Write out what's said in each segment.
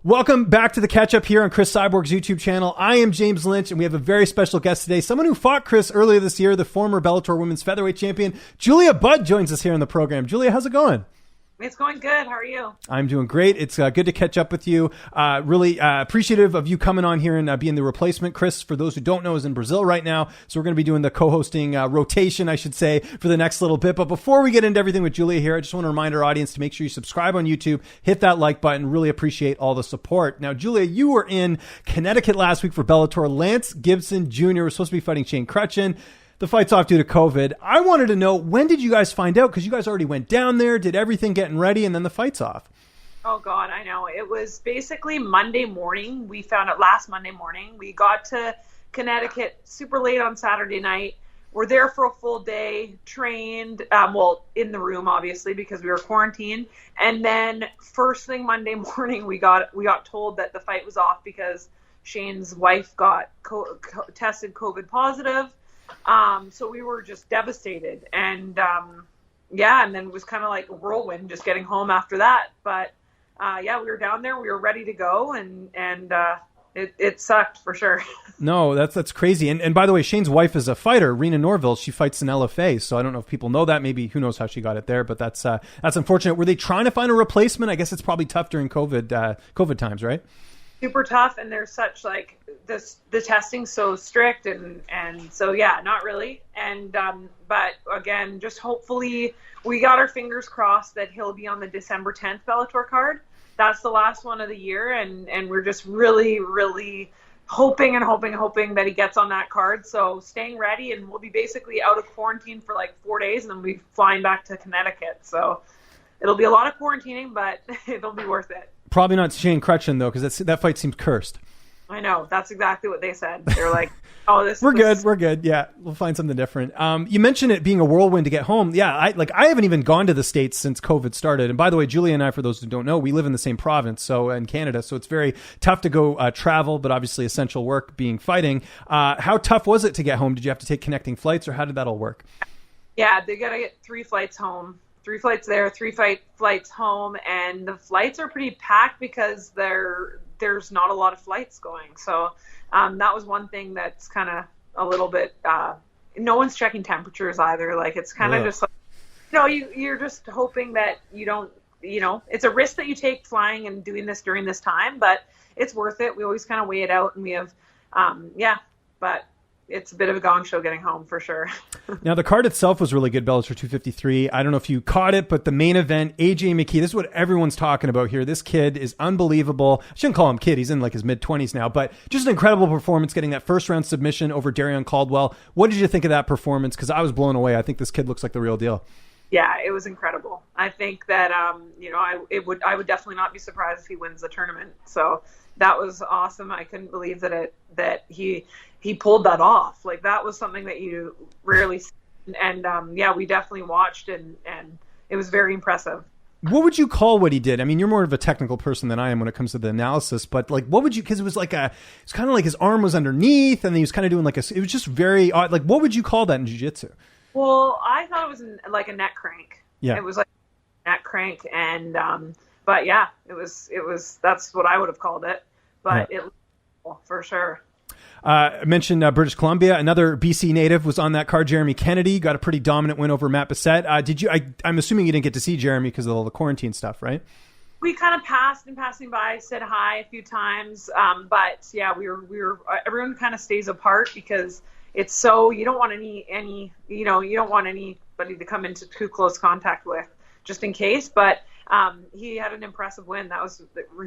Welcome back to the catch up here on Cris Cyborg's YouTube channel. I am James Lynch, and we have a very special guest today. Someone who fought Cris earlier this year, the former Bellator Women's Featherweight Champion, Julia Budd, joins us here on the program. Julia, how's it going? It's going good. How are you? I'm doing great. It's good to catch up with you. Really appreciative of you coming on here and being the replacement. Cris, for those who don't know, is in Brazil right now. So we're going to be doing the co-hosting rotation, I should say, for the next little bit. But before we get into everything with Julia here, I just want to remind our audience to make sure you subscribe on YouTube, hit that like button. Really appreciate all the support. Now, Julia, you were in Connecticut last week for Bellator. Lance Gibson Jr. was supposed to be fighting Shane Crutchin. The fight's off due to COVID. I wanted to know, when did you guys find out? Because you guys already went down there, did everything getting ready, and then the fight's off. Oh, God, I know. It was basically Monday morning. We found out last Monday morning. We got to Connecticut super late on Saturday night. We're there for a full day, trained, in the room, obviously, because we were quarantined. And then first thing Monday morning, we got told that the fight was off because Shane's wife got tested COVID positive. So we were just devastated, and and then it was kind of like a whirlwind just getting home after that. But we were down there, we were ready to go, and it sucked for sure. No, that's crazy. And by the way, Shane's wife is a fighter, Rena Norville. She fights in LFA, so I don't know if people know that. Maybe who knows how she got it there, but that's unfortunate. Were they trying to find a replacement? I guess it's probably tough during COVID times, right? Super tough, and there's such like the testing's so strict, and so not really. And but again, just hopefully we got our fingers crossed that he'll be on the December 10th Bellator card. That's the last one of the year, and we're just really hoping that he gets on that card. So staying ready, and we'll be basically out of quarantine for like 4 days, and then we'll be flying back to Connecticut. So it'll be a lot of quarantining, but it'll be worth it. Probably not Shane Crutchin, though, because that fight seems cursed. I know. That's exactly what they said. They're like, oh, We're good. Yeah, we'll find something different. You mentioned it being a whirlwind to get home. Yeah, I haven't even gone to the States since COVID started. And by the way, Julia and I, for those who don't know, we live in the same province, so in Canada, so it's very tough to go travel, but obviously essential work being fighting. How tough was it to get home? Did you have to take connecting flights, or how did that all work? Yeah, they got to get 3 flights home. 3 flights there, 3 flights home, and the flights are pretty packed because there's not a lot of flights going. So that was one thing that's kind of a little bit. No one's checking temperatures either. Like, it's kind of just like, you're just hoping that you don't. It's a risk that you take flying and doing this during this time, but it's worth it. We always kind of weigh it out, and we have, but. It's a bit of a gong show getting home for sure. Now, the card itself was really good, Bellator 253. I don't know if you caught it, but the main event, AJ Mckee, this is what everyone's talking about here. This kid is unbelievable. I shouldn't call him kid. He's in like his mid-20s now, but just an incredible performance, getting that first-round submission over Darrion Caldwell. What did you think of that performance? Because I was blown away. I think this kid looks like the real deal. Yeah, it was incredible. I think that, I would definitely not be surprised if he wins the tournament. So that was awesome. I couldn't believe that he pulled that off. Like, that was something that you rarely see. And we definitely watched, and it was very impressive. What would you call what he did? I mean, you're more of a technical person than I am when it comes to the analysis, but like, what would you, because it was it's kind of like his arm was underneath, and he was kind of doing it was just very odd. Like, what would you call that in jiu-jitsu? Well, I thought it was like a neck crank. Yeah. It was like a neck crank, and but yeah, it was that's what I would have called it. But it for sure. I mentioned British Columbia. Another BC native was on that card. Jeremy Kennedy got a pretty dominant win over Matt Bissett. I'm assuming you didn't get to see Jeremy because of all the quarantine stuff, right? We kind of passing by, said hi a few times, but yeah, we were everyone kind of stays apart because it's so, you don't want you don't want anybody to come into too close contact with, just in case. But he had an impressive win.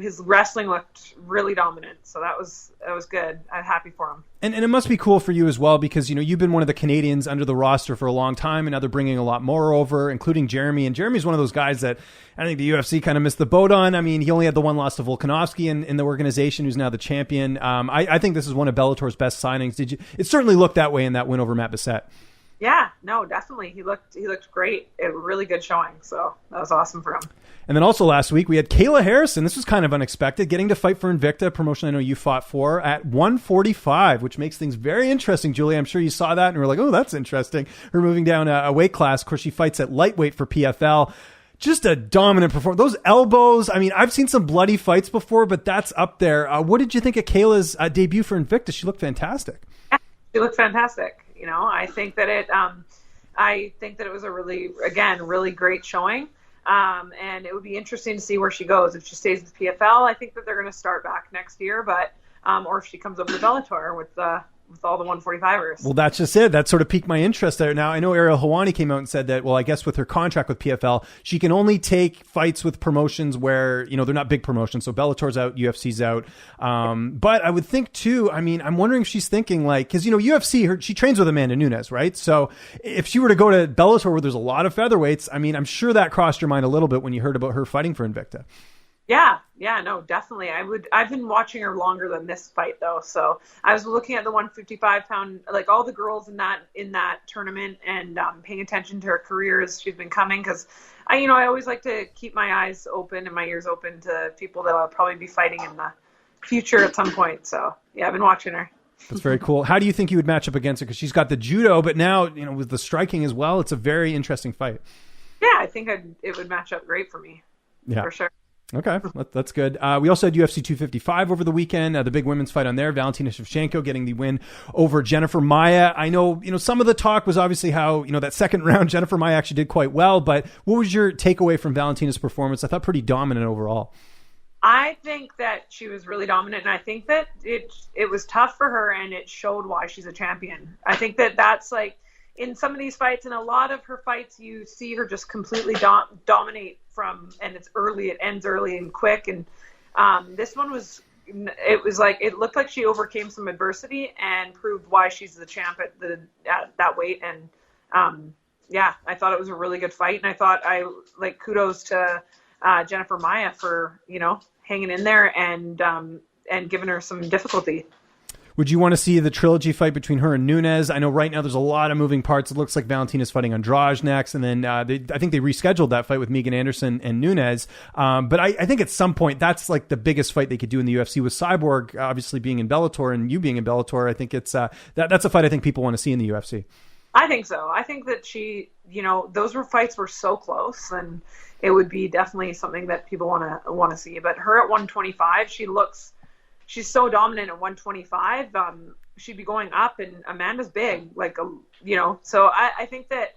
His wrestling looked really dominant, so that was good. I'm happy for him. And it must be cool for you as well, because you've been one of the Canadians under the roster for a long time, and now they're bringing a lot more over, including Jeremy. And Jeremy's one of those guys that I think the UFC kind of missed the boat on. I mean, he only had the one loss to Volkanovski in the organization, who's now the champion. I think this is one of Bellator's best signings. It certainly looked that way in that win over Matt Bissett. Yeah, no, definitely. He looked great. A really good showing. So that was awesome for him. And then also last week we had Kayla Harrison. This was kind of unexpected, getting to fight for Invicta, a promotion I know you fought for, at 145, which makes things very interesting. Julia, I'm sure you saw that and were like, oh, that's interesting. Her moving down a weight class. Of course, she fights at lightweight for PFL. Just a dominant performance. Those elbows, I mean, I've seen some bloody fights before, but that's up there. What did you think of Kayla's debut for Invicta? She looked fantastic. Yeah, she looked fantastic. I think that it was a really great showing. And it would be interesting to see where she goes. If she stays with PFL, I think that they're going to start back next year, but or if she comes over to Bellator with all the 145ers. Well, that's just it. That sort of piqued my interest there. Now, I know Ariel Helwani came out and said that, well, I guess with her contract with PFL, she can only take fights with promotions where, they're not big promotions. So Bellator's out, UFC's out. But I would think too, I mean, I'm wondering if she's thinking because, UFC, she trains with Amanda Nunes, right? So if she were to go to Bellator where there's a lot of featherweights, I mean, I'm sure that crossed your mind a little bit when you heard about her fighting for Invicta. Yeah, no, definitely. I've been watching her longer than this fight though. So I was looking at the 155-pound, like all the girls in that tournament, and paying attention to her career as she's been coming. Cause I always like to keep my eyes open and my ears open to people that I'll probably be fighting in the future at some point. So yeah, I've been watching her. That's very cool. How do you think you would match up against her? Cause she's got the judo, but now, with the striking as well, it's a very interesting fight. Yeah, I think it would match up great for me. Yeah, for sure. Okay, that's good. We also had UFC 255 over the weekend, the big women's fight on there. Valentina Shevchenko getting the win over Jennifer Maia. I know, some of the talk was obviously how, that second round, Jennifer Maia actually did quite well, but what was your takeaway from Valentina's performance? I thought pretty dominant overall. I think that she was really dominant, and I think that it was tough for her, and it showed why she's a champion. I think that's like, in some of these fights, in a lot of her fights, you see her just completely dominate and it's early, it ends early and quick. And this one it looked like she overcame some adversity and proved why she's the champ at that weight. And I thought it was a really good fight. And I thought kudos to Jennifer Maia for, hanging in there and giving her some difficulty. Would you want to see the trilogy fight between her and Nunes? I know right now there's a lot of moving parts. It looks like Valentina's fighting Andrade next, and then I think they rescheduled that fight with Megan Anderson and Nunes. But I think at some point that's like the biggest fight they could do in the UFC with Cyborg obviously being in Bellator and you being in Bellator. I think it's that's a fight I think people want to see in the UFC. I think so. I think that those fights were so close, and it would be definitely something that people want to see. But her at 125, she's so dominant at 125. She'd be going up, and Amanda's big, so I think that,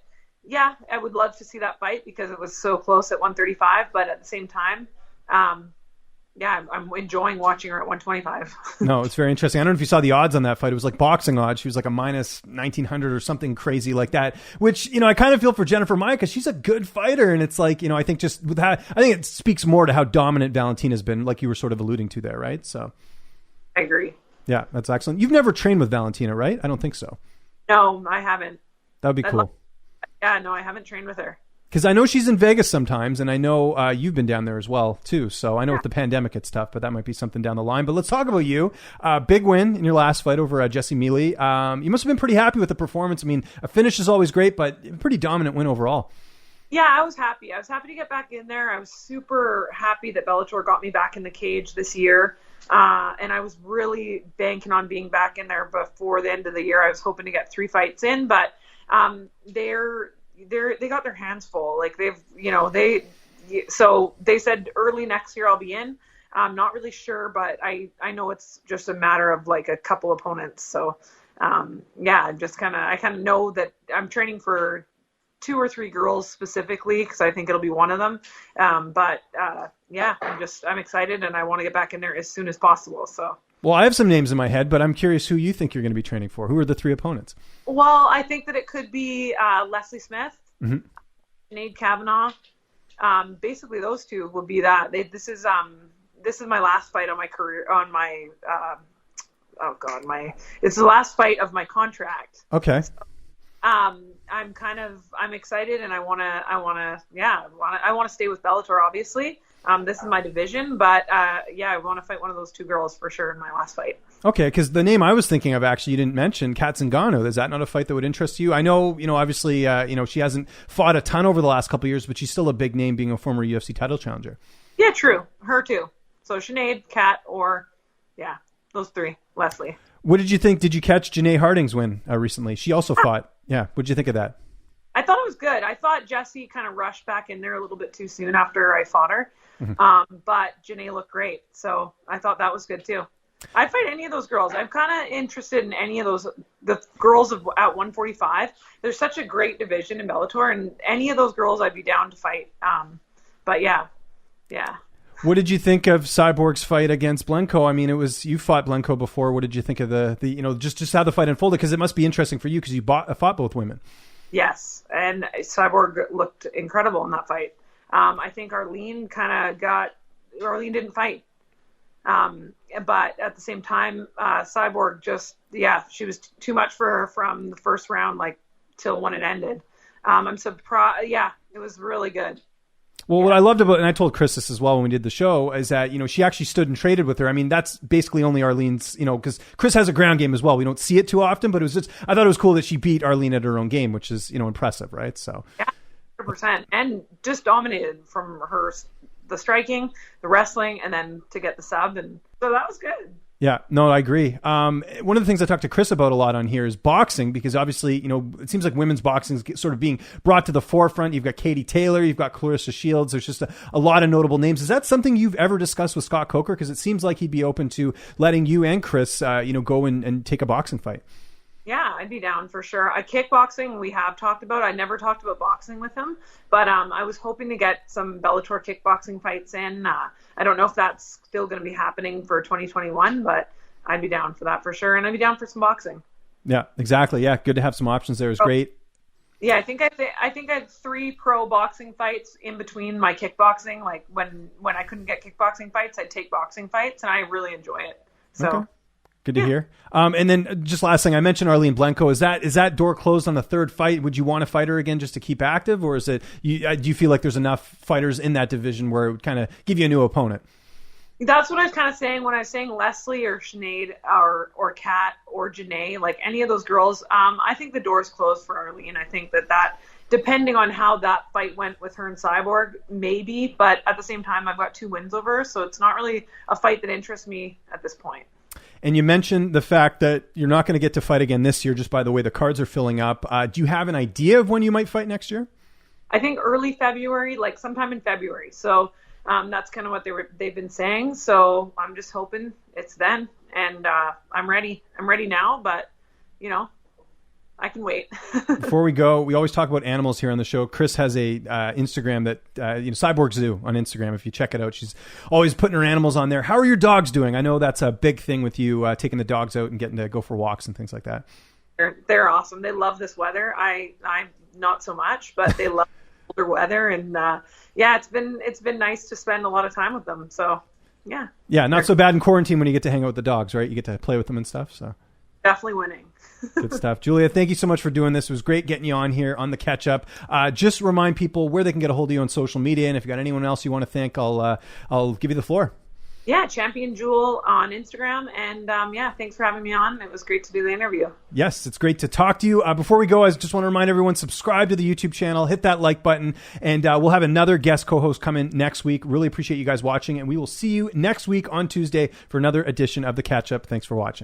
I would love to see that fight because it was so close at 135, but at the same time, I'm enjoying watching her at 125. No, it's very interesting. I don't know if you saw the odds on that fight. It was like boxing odds. She was like a minus 1900 or something crazy like that, which, I kind of feel for Jennifer Maia because she's a good fighter. And it's like, I think just with that, I think it speaks more to how dominant Valentina's been, like you were sort of alluding to there, right? So I agree. Yeah, that's excellent. You've never trained with Valentina, right? I don't think so. No, I haven't. That would be cool. No, I haven't trained with her. Because I know she's in Vegas sometimes, and I know you've been down there as well, too. So I know with the pandemic it's tough, but that might be something down the line. But let's talk about you. Big win in your last fight over Jessy Miele. You must have been pretty happy with the performance. I mean, a finish is always great, but a pretty dominant win overall. Yeah, I was happy. I was happy to get back in there. I was super happy that Bellator got me back in the cage this year. And I was really banking on being back in there before the end of the year. I was hoping to get 3 fights in, but they got their hands full. So they said early next year I'll be in. I'm not really sure, but I know it's just a matter of like a couple opponents. So I kind of know that I'm training for 2 or 3 girls specifically because I think it'll be one of them. I'm excited and I want to get back in there as soon as possible. So. Well, I have some names in my head, but I'm curious who you think you're going to be training for. Who are the 3 opponents? Well, I think that it could be Leslie Smith, Sinead Kavanagh. Basically, those 2 will be that. This is my last fight on my career it's the last fight of my contract. Okay. So, I'm excited and I want to stay with Bellator, obviously. This is my division, but I want to fight one of those 2 girls for sure in my last fight. Okay, because the name I was thinking of, actually, you didn't mention, Kat Zingano. Is that not a fight that would interest you? I know, obviously, she hasn't fought a ton over the last couple of years, but she's still a big name being a former UFC title challenger. Yeah, true. Her too. So Sinead, Kat, or, those 3. Leslie. What did you think? Did you catch Janay Harding's win recently? She also fought. Yeah. What did you think of that? I thought it was good. I thought Jessy kind of rushed back in there a little bit too soon after I fought her. But Janay looked great. So I thought that was good too. I'd fight any of those girls. I'm kind of interested in any of those, the girls at 145. There's such a great division in Bellator, and any of those girls I'd be down to fight. But yeah. What did you think of Cyborg's fight against Blencowe? I mean, you fought Blencowe before. What did you think of the just how the fight unfolded? Because it must be interesting for you because you fought both women. Yes, and Cyborg looked incredible in that fight. I think Arlene didn't fight. But at the same time, Cyborg she was too much for her from the first round, like till when it ended. I'm surprised. Yeah, it was really good. Well, what I loved about, and I told Cris this as well when we did the show, is that, she actually stood and traded with her. I mean, that's basically only Arlene's, because Cris has a ground game as well. We don't see it too often, but I thought it was cool that she beat Arlene at her own game, which is, impressive, right? So. Yeah, 100%. And just dominated from the striking, the wrestling, and then to get the sub. And so that was good. Yeah, no, I agree. One of the things I talked to Cris about a lot on here is boxing, because obviously, it seems like women's boxing is sort of being brought to the forefront. You've got Katie Taylor, you've got Clarissa Shields. There's just a lot of notable names. Is that something you've ever discussed with Scott Coker? Because it seems like he'd be open to letting you and Cris, go and take a boxing fight. Yeah, I'd be down for sure. Kickboxing, we have talked about. I never talked about boxing with him, but I was hoping to get some Bellator kickboxing fights in. I don't know if that's still going to be happening for 2021, but I'd be down for that for sure, and I'd be down for some boxing. Yeah, exactly. Yeah, good to have some options there. Is great. Yeah, I think I had 3 pro boxing fights in between my kickboxing. Like when I couldn't get kickboxing fights, I'd take boxing fights, and I really enjoy it. So. Okay. Good to hear. And then just last thing, I mentioned Arlene Blencowe. Is that door closed on the third fight? Would you want to fight her again just to keep active, or is it? Do you feel like there's enough fighters in that division where it would kind of give you a new opponent? That's what I was kind of saying when I was saying Leslie or Sinead or Kat or Janay, like any of those girls. I think the door is closed for Arlene. I think that depending on how that fight went with her and Cyborg, maybe. But at the same time, I've got 2 wins over her, so it's not really a fight that interests me at this point. And you mentioned the fact that you're not going to get to fight again this year, just by the way the cards are filling up. Do you have an idea of when you might fight next year? I think early February, like sometime in February. So that's kind of what they've been saying. So I'm just hoping it's then. And I'm ready. I'm ready now, but, I can wait. Before we go, we always talk about animals here on the show. Cris has a Instagram that, Cyborg Zoo on Instagram. If you check it out, she's always putting her animals on there. How are your dogs doing? I know that's a big thing with you, taking the dogs out and getting to go for walks and things like that. They're awesome. They love this weather. I'm not so much, but they love colder weather. And it's been nice to spend a lot of time with them. So yeah. Yeah, not so bad in quarantine when you get to hang out with the dogs, right? You get to play with them and stuff. So definitely winning. Good stuff. Julia, thank you so much for doing this. It was great getting you on here on the catch up. Just remind people where they can get a hold of you on social media. And if you got anyone else you want to thank, I'll give you the floor. Yeah, Champion Jewel on Instagram. And thanks for having me on. It was great to do the interview. Yes, it's great to talk to you. Before we go, I just want to remind everyone, subscribe to the YouTube channel, hit that like button, and we'll have another guest co-host come in next week. Really appreciate you guys watching, and we will see you next week on Tuesday for another edition of The Catch Up. Thanks for watching.